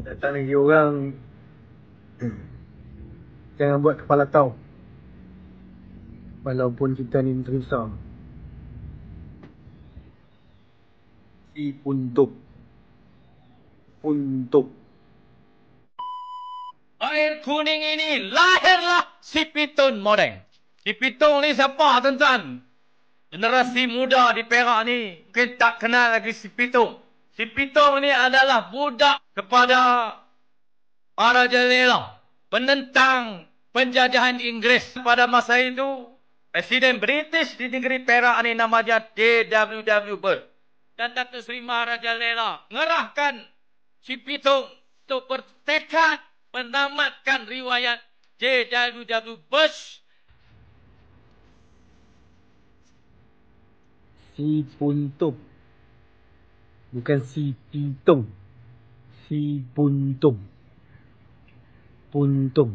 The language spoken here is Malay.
Datang lagi orang, jangan buat kepala kau. Walaupun kita ni terisau. Si puntuk. Puntuk. Air kuning ini lahirlah si Pitung Modeng. Si Pitung ni siapa tuan-tuan? Generasi muda di Perak ni mungkin tak kenal lagi si Pitung. Si Pitung ni adalah budak kepada Maharaja Lela, penentang penjajahan Inggeris pada masa itu. Presiden British di negeri Perak ni nama dia J.W.W. Burke. Dan Datuk Seri Maharaja Lela ngerahkan si Pitung untuk bertekad menamatkan riwayat J.W.W. Bush. Si puntuk. Bukan si pitung. Si puntung. Puntung.